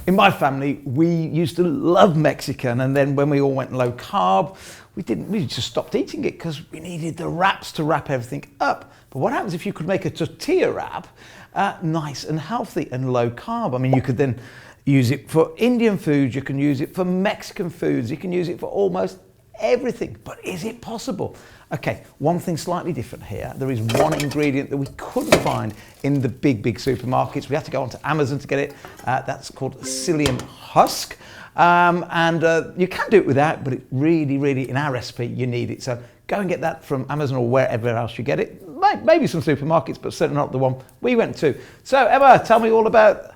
In my family, we used to love Mexican, and then when we all went low carb, we just stopped eating it because we needed the wraps to wrap everything up. But what happens if you could make a tortilla wrap nice and healthy and low carb? I mean, you could then use it for Indian foods, you can use it for Mexican foods, you can use it for almost everything. But is it possible? Okay, one thing slightly different here. There is one ingredient that we couldn't find in the big supermarkets. We had to go onto Amazon to get it. That's called psyllium husk. You can do it without, but it really, in our recipe, you need it. So go and get that from Amazon or wherever else you get it. Maybe some supermarkets, but certainly not the one we went to. So Emma, tell me all about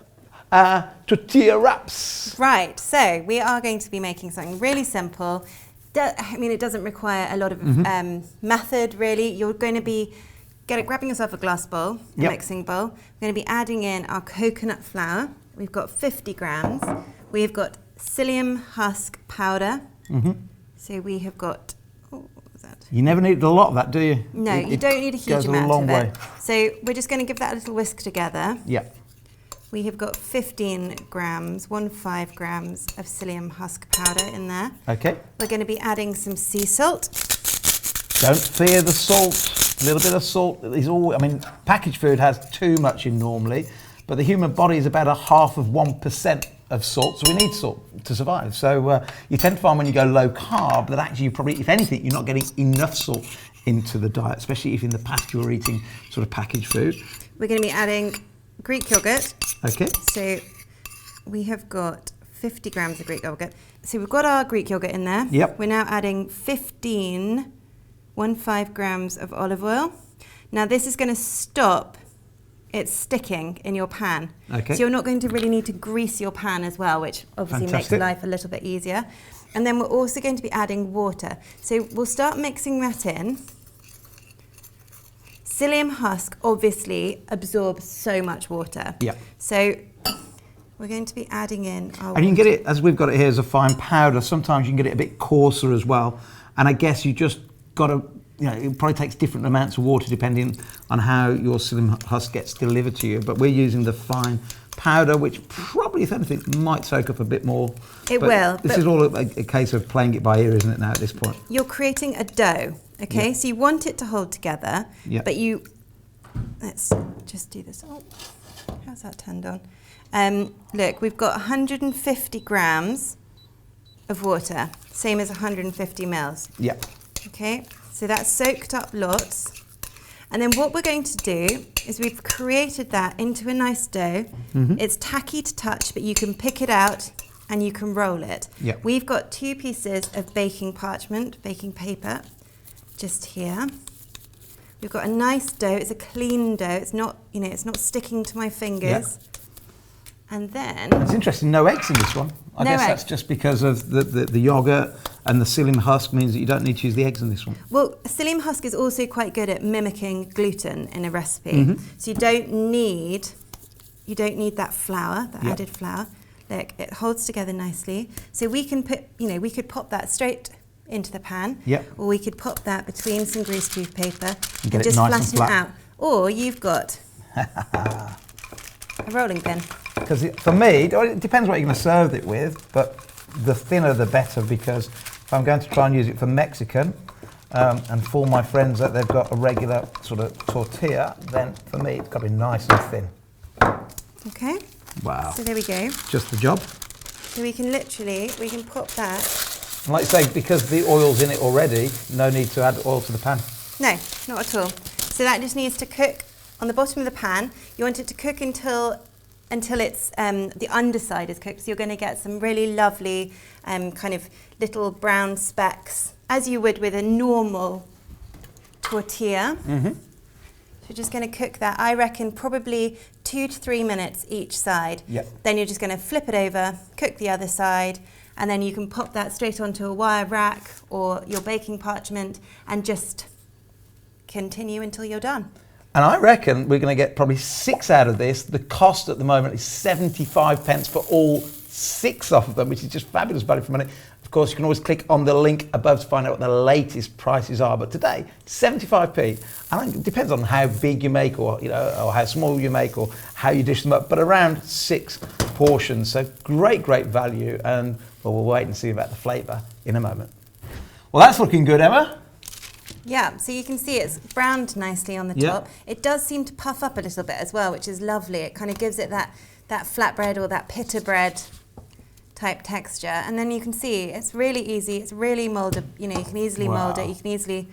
tortilla wraps. Right, so we are going to be making something really simple. I mean, it doesn't require a lot of method, really. You're going to be grabbing yourself a glass bowl, a mixing bowl. We're going to be adding in our coconut flour. We've got 50 grams. We've got psyllium husk powder. So we have got, what was that? You never need a lot of that, do you? No, you don't need a huge amount of it. So we're just going to give that a little whisk together. Yeah. We have got 15 grams, 15 grams of psyllium husk powder in there. Okay. We're going to be adding some sea salt. Don't fear the salt. A little bit of salt is all. I mean, packaged food has too much in normally, but the human body is about 0.5% of salt, so we need salt to survive. So you tend to find when you go low carb that actually you probably, if anything, you're not getting enough salt into the diet, especially if in the past you were eating sort of packaged food. We're going to be adding Greek yogurt. Okay. So we have got 50 grams of Greek yogurt. So we've got our Greek yogurt in there. Yep. We're now adding 15 grams of olive oil. Now this is going to stop it sticking in your pan. Okay. So you're not going to really need to grease your pan as well, which obviously makes life a little bit easier. And then we're also going to be adding water. So we'll start mixing that in. Psyllium husk obviously absorbs so much water. Yeah. So we're going to be adding in our And you can get it, as we've got it here, as a fine powder. Sometimes you can get it a bit coarser as well. And I guess you just got to, it probably takes different amounts of water depending on how your psyllium husk gets delivered to you. But we're using the fine powder, which probably, if anything, might soak up a bit more. It will. This is all a case of playing it by ear, isn't it, now at this point? You're creating a dough, okay? Yeah. So you want it to hold together, but let's just do this. Oh, how's that turned on? Look, we've got 150 grams of water, same as 150 mils. Yeah. Okay, so that's soaked up lots. And then what we're going to do is we've created that into a nice dough. It's tacky to touch, but you can pick it out and you can roll it. Yep. We've got 2 pieces of baking parchment, baking paper, just here. We've got a nice dough. It's a clean dough. It's not, it's not sticking to my fingers. Yep. And then... It's interesting, no eggs in this one. I guess that's just because of the yogurt, and the psyllium husk means that you don't need to use the eggs in this one. Well, psyllium husk is also quite good at mimicking gluten in a recipe. So you don't need that flour, that added flour. Look, it holds together nicely. So we can put, we could pop that straight into the pan. Or we could pop that between some greaseproof paper and just nice flatten it out. Or you've got a rolling pin. Because for me, it depends what you're going to serve it with, but the thinner the better, because if I'm going to try and use it for Mexican, and for my friends that they've got a regular sort of tortilla, then for me it's got to be nice and thin. Okay. Wow. So there we go. Just the job. So we can pop that. And like you say, because the oil's in it already, no need to add oil to the pan. No, not at all. So that just needs to cook on the bottom of the pan. You want it to cook until it's the underside is cooked. So you're going to get some really lovely kind of little brown specks, as you would with a normal tortilla. So you're just going to cook that, I reckon, probably 2 to 3 minutes each side. Then you're just going to flip it over, cook the other side, and then you can pop that straight onto a wire rack or your baking parchment and just continue until you're done. And I reckon we're going to get probably 6 out of this. The cost at the moment is 75 pence for all 6 of them, which is just fabulous value for money. Of course, you can always click on the link above to find out what the latest prices are. But today, 75p. I think it depends on how big you make, or or how small you make, or how you dish them up. But around 6 portions. So great value. And we'll wait and see about the flavour in a moment. Well, that's looking good, Emma. Yeah, so you can see it's browned nicely on the top. It does seem to puff up a little bit as well, which is lovely. It kind of gives it that flatbread or that pita bread type texture. And then you can see it's really easy. It's really molded. You can easily mold it. You can easily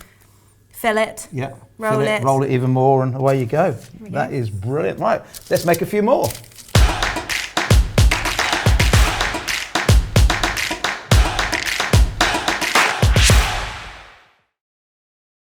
fill it, roll it even more, and away you go. That is brilliant. Right, let's make a few more.